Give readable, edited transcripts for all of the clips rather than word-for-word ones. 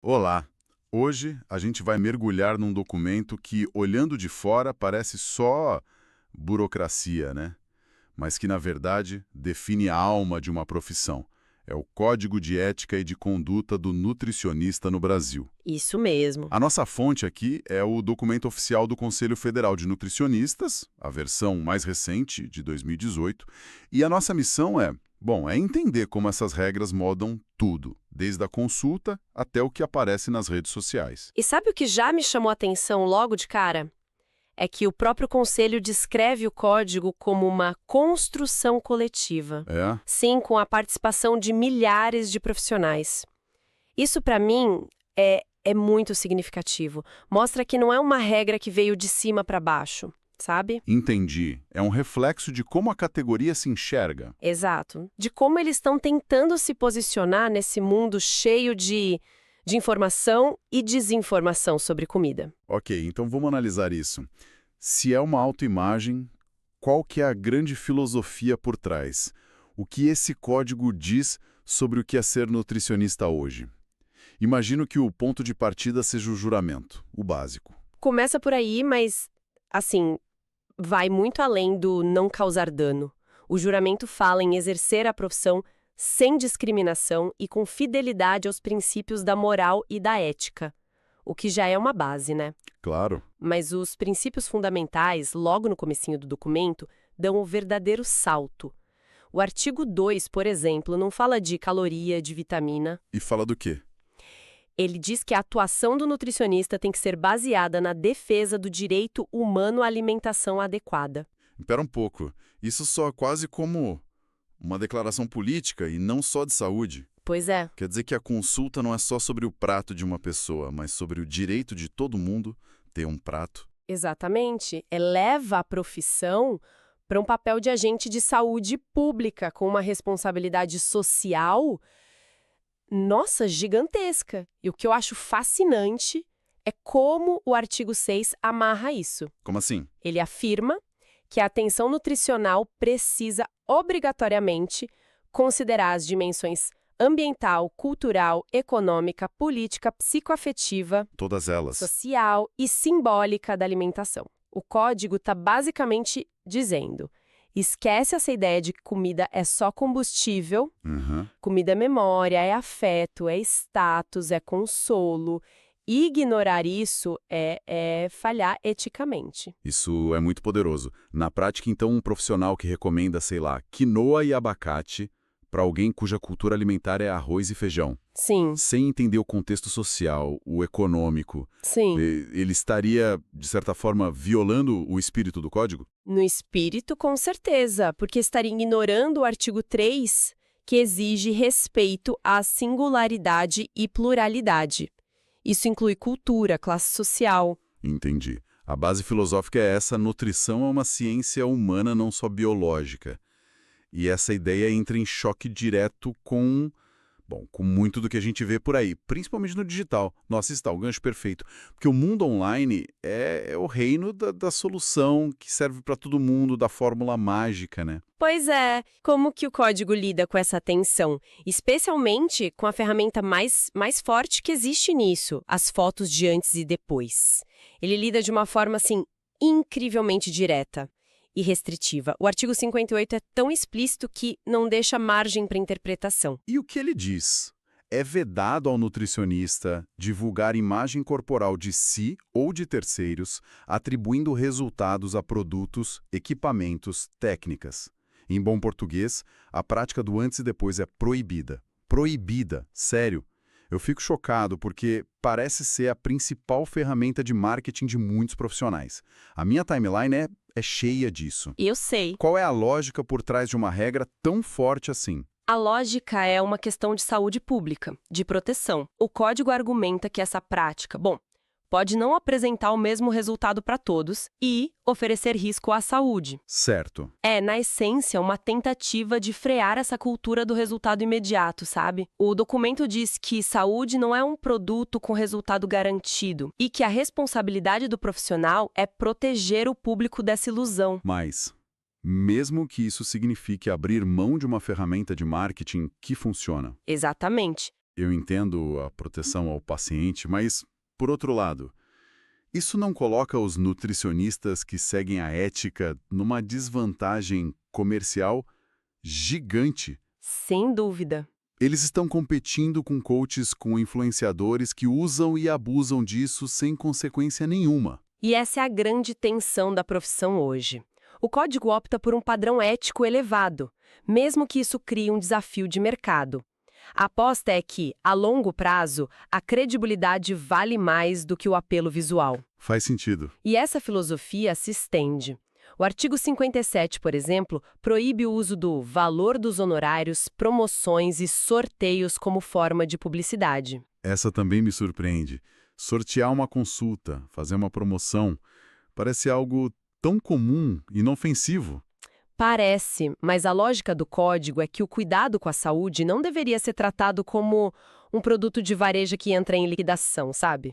Olá! Hoje a gente vai mergulhar num documento que, olhando de fora, parece só burocracia, né? Mas que, na verdade, define a alma de uma profissão. É o Código de Ética e de Conduta do Nutricionista no Brasil. Isso mesmo. A nossa fonte aqui é o documento oficial do Conselho Federal de Nutricionistas, a versão mais recente, de 2018, e a nossa missão é entender como essas regras modam tudo, desde a consulta até o que aparece nas redes sociais. E sabe o que já me chamou a atenção logo de cara? É que o próprio conselho descreve o código como uma construção coletiva. É? Sim, com a participação de milhares de profissionais. Isso, para mim, é muito significativo. Mostra que não é uma regra que veio de cima para baixo, sabe? Entendi. É um reflexo de como a categoria se enxerga. Exato. De como eles estão tentando se posicionar nesse mundo cheio de informação e desinformação sobre comida. Ok, então vamos analisar isso. Se é uma autoimagem, qual que é a grande filosofia por trás? O que esse código diz sobre o que é ser nutricionista hoje? Imagino que o ponto de partida seja o juramento, o básico. Começa por aí, mas, assim, vai muito além do não causar dano. O juramento fala em exercer a profissão sem discriminação e com fidelidade aos princípios da moral e da ética. O que já é uma base, né? Claro. Mas os princípios fundamentais, logo no comecinho do documento, dão o verdadeiro salto. O artigo 2, por exemplo, não fala de caloria, de vitamina. E fala do quê? Ele diz que a atuação do nutricionista tem que ser baseada na defesa do direito humano à alimentação adequada. Espera um pouco. Isso soa quase como uma declaração política e não só de saúde. Pois é, Quer dizer que a consulta não é só sobre o prato de uma pessoa, mas sobre o direito de todo mundo ter um prato. exatamente. Eleva a profissão para um papel de agente de saúde pública com uma responsabilidade social, nossa, gigantesca. E o que eu acho fascinante é como o artigo 6 amarra isso. Como assim? Ele afirma que a atenção nutricional precisa obrigatoriamente considerar as dimensões ambiental, cultural, econômica, política, psicoafetiva, Todas elas. social e simbólica da alimentação. O código está basicamente dizendo: esquece essa ideia de que comida é só combustível, Uhum. comida é memória, é afeto, é status, é consolo. Ignorar isso é falhar eticamente. Isso é muito poderoso. Na prática, então, um profissional que recomenda, sei lá, quinoa e abacate para alguém cuja cultura alimentar é arroz e feijão, Sim, sem entender o contexto social, o econômico, sim. ele estaria, de certa forma, violando o espírito do código? No espírito, com certeza, porque estaria ignorando o artigo 3, que exige respeito à singularidade e pluralidade. Isso inclui cultura, classe social. Entendi. A base filosófica é essa: nutrição é uma ciência humana, não só biológica. E essa ideia entra em choque direto com muito do que a gente vê por aí, principalmente no digital. Nossa, esse está o gancho perfeito. Porque o mundo online é o reino da solução que serve para todo mundo, da fórmula mágica, né? Pois é, como que o código lida com essa tensão? Especialmente com a ferramenta mais forte que existe nisso, as fotos de antes e depois. Ele lida de uma forma, assim, incrivelmente direta e restritiva. O artigo 58 é tão explícito que não deixa margem para interpretação. E o que ele diz? É vedado ao nutricionista divulgar imagem corporal de si ou de terceiros, atribuindo resultados a produtos, equipamentos, técnicas. Em bom português, a prática do antes e depois é proibida. Proibida, sério. Eu fico chocado porque parece ser a principal ferramenta de marketing de muitos profissionais. A minha timeline é cheia disso. Eu sei. Qual é a lógica por trás de uma regra tão forte assim? A lógica é uma questão de saúde pública, de proteção. O código argumenta que essa prática, pode não apresentar o mesmo resultado para todos e oferecer risco à saúde. Certo. É, na essência, uma tentativa de frear essa cultura do resultado imediato, sabe? O documento diz que saúde não é um produto com resultado garantido e que a responsabilidade do profissional é proteger o público dessa ilusão. Mas, mesmo que isso signifique abrir mão de uma ferramenta de marketing que funciona, Exatamente. eu entendo a proteção ao paciente, mas, por outro lado, isso não coloca os nutricionistas que seguem a ética numa desvantagem comercial gigante? Sem dúvida. Eles estão competindo com coaches, com influenciadores que usam e abusam disso sem consequência nenhuma. E essa é a grande tensão da profissão hoje. O código opta por um padrão ético elevado, mesmo que isso crie um desafio de mercado. A aposta é que, a longo prazo, a credibilidade vale mais do que o apelo visual. Faz sentido. E essa filosofia se estende. O artigo 57, por exemplo, proíbe o uso do valor dos honorários, promoções e sorteios como forma de publicidade. Essa também me surpreende. Sortear uma consulta, fazer uma promoção, parece algo tão comum e inofensivo. Parece, mas a lógica do código é que o cuidado com a saúde não deveria ser tratado como um produto de varejo que entra em liquidação, sabe?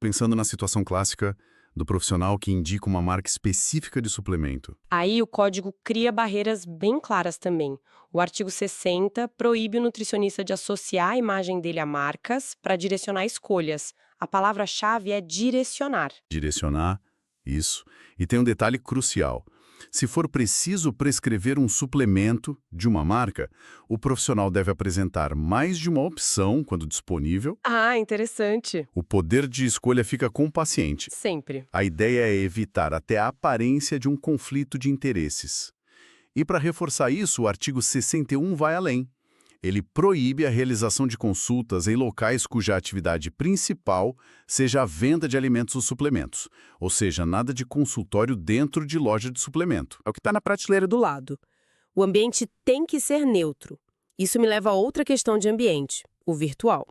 Pensando na situação clássica do profissional que indica uma marca específica de suplemento. Aí o código cria barreiras bem claras também. O artigo 60 proíbe o nutricionista de associar a imagem dele a marcas para direcionar escolhas. A palavra-chave é direcionar. Direcionar, isso. E tem um detalhe crucial. Se for preciso prescrever um suplemento de uma marca, o profissional deve apresentar mais de uma opção quando disponível. Ah, interessante. O poder de escolha fica com o paciente. Sempre. A ideia é evitar até a aparência de um conflito de interesses. E para reforçar isso, o artigo 61 vai além. Ele proíbe a realização de consultas em locais cuja atividade principal seja a venda de alimentos ou suplementos, ou seja, nada de consultório dentro de loja de suplemento. É o que está na prateleira do lado. O ambiente tem que ser neutro. Isso me leva a outra questão de ambiente, o virtual.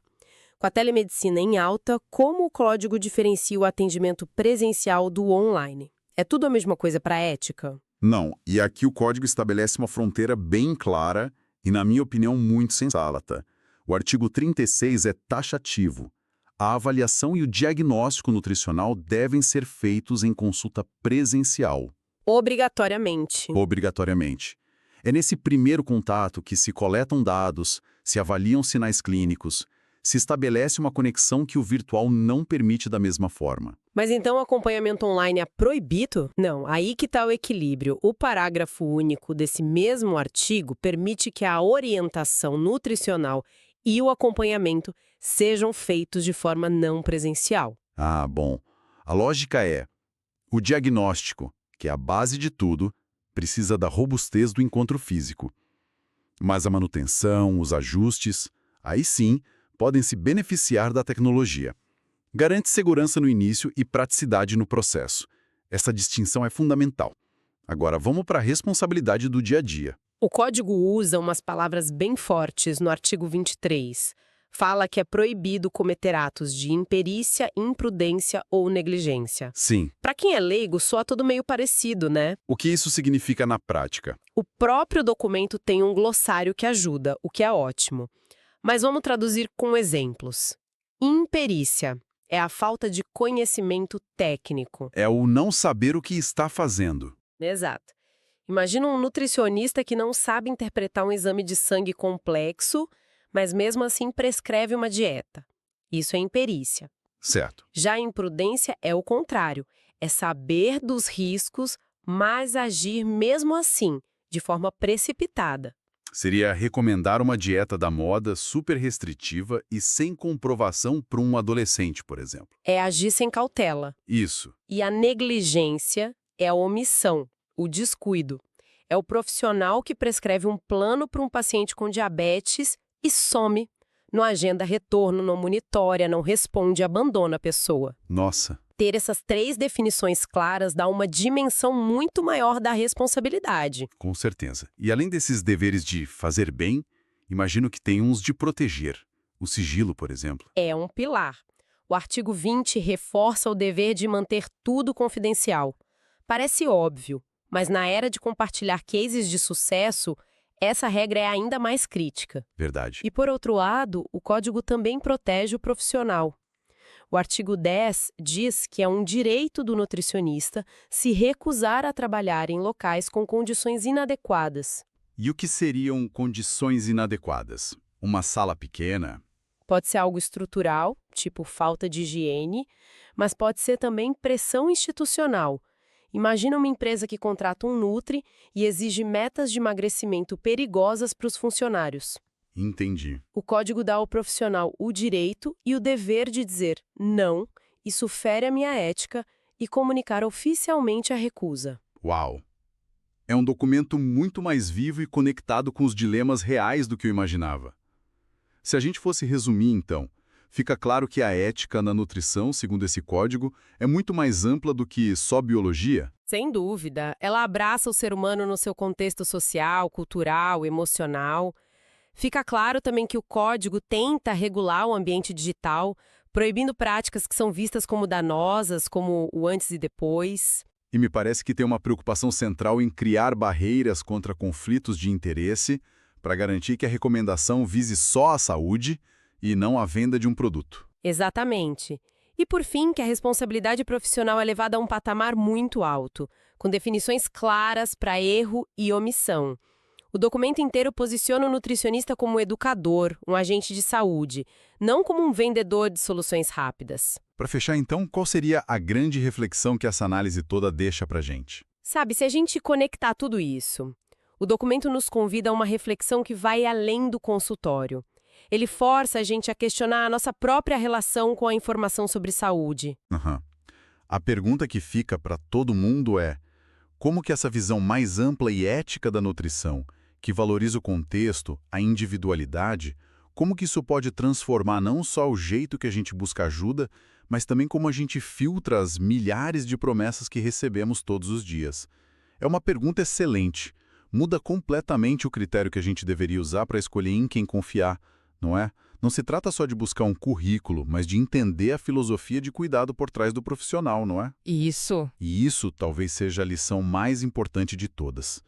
Com a telemedicina em alta, como o código diferencia o atendimento presencial do online? É tudo a mesma coisa para a ética? Não, e aqui o código estabelece uma fronteira bem clara e, na minha opinião, muito sensata. O artigo 36 é taxativo. A avaliação e o diagnóstico nutricional devem ser feitos em consulta presencial. Obrigatoriamente. Obrigatoriamente. É nesse primeiro contato que se coletam dados, se avaliam sinais clínicos, se estabelece uma conexão que o virtual não permite da mesma forma. Mas então o acompanhamento online é proibido? Não, aí que está o equilíbrio. O parágrafo único desse mesmo artigo permite que a orientação nutricional e o acompanhamento sejam feitos de forma não presencial. Ah, bom. A lógica é: o diagnóstico, que é a base de tudo, precisa da robustez do encontro físico. Mas a manutenção, os ajustes, aí sim, podem se beneficiar da tecnologia. Garante segurança no início e praticidade no processo. Essa distinção é fundamental. Agora, vamos para a responsabilidade do dia a dia. O código usa umas palavras bem fortes no artigo 23. Fala que é proibido cometer atos de imperícia, imprudência ou negligência. Sim. Para quem é leigo, soa tudo meio parecido, né? O que isso significa na prática? O próprio documento tem um glossário que ajuda, o que é ótimo. Mas vamos traduzir com exemplos. Imperícia é a falta de conhecimento técnico. É o não saber o que está fazendo. Exato. Imagina um nutricionista que não sabe interpretar um exame de sangue complexo, mas mesmo assim prescreve uma dieta. Isso é imperícia. Certo. Já a imprudência é o contrário. É saber dos riscos, mas agir mesmo assim, de forma precipitada. Seria recomendar uma dieta da moda super restritiva e sem comprovação para um adolescente, por exemplo. É agir sem cautela. Isso. E a negligência é a omissão, o descuido. É o profissional que prescreve um plano para um paciente com diabetes e some. Não agenda retorno, não monitora, não responde, abandona a pessoa. Nossa. Ter essas 3 definições claras dá uma dimensão muito maior da responsabilidade. Com certeza. E além desses deveres de fazer bem, imagino que tem uns de proteger. O sigilo, por exemplo. É um pilar. O artigo 20 reforça o dever de manter tudo confidencial. Parece óbvio, mas na era de compartilhar cases de sucesso, essa regra é ainda mais crítica. Verdade. E, por outro lado, o código também protege o profissional. O artigo 10 diz que é um direito do nutricionista se recusar a trabalhar em locais com condições inadequadas. E o que seriam condições inadequadas? Uma sala pequena? Pode ser algo estrutural, tipo falta de higiene, mas pode ser também pressão institucional. Imagina uma empresa que contrata um Nutri e exige metas de emagrecimento perigosas para os funcionários. Entendi. O código dá ao profissional o direito e o dever de dizer não, isso fere a minha ética, e comunicar oficialmente a recusa. Uau! É um documento muito mais vivo e conectado com os dilemas reais do que eu imaginava. Se a gente fosse resumir, então, fica claro que a ética na nutrição, segundo esse código, é muito mais ampla do que só biologia? Sem dúvida, ela abraça o ser humano no seu contexto social, cultural, emocional. Fica claro também que o código tenta regular o ambiente digital, proibindo práticas que são vistas como danosas, como o antes e depois. E me parece que tem uma preocupação central em criar barreiras contra conflitos de interesse para garantir que a recomendação vise só a saúde e não a venda de um produto. Exatamente. E por fim, que a responsabilidade profissional é levada a um patamar muito alto, com definições claras para erro e omissão. O documento inteiro posiciona o nutricionista como educador, um agente de saúde, não como um vendedor de soluções rápidas. Para fechar, então, qual seria a grande reflexão que essa análise toda deixa para a gente? Sabe, se a gente conectar tudo isso, o documento nos convida a uma reflexão que vai além do consultório. Ele força a gente a questionar a nossa própria relação com a informação sobre saúde. Aham. A pergunta que fica para todo mundo é: como que essa visão mais ampla e ética da nutrição, que valoriza o contexto, a individualidade, como que isso pode transformar não só o jeito que a gente busca ajuda, mas também como a gente filtra as milhares de promessas que recebemos todos os dias? É uma pergunta excelente. Muda completamente o critério que a gente deveria usar para escolher em quem confiar, não é? Não se trata só de buscar um currículo, mas de entender a filosofia de cuidado por trás do profissional, não é? Isso. E isso talvez seja a lição mais importante de todas.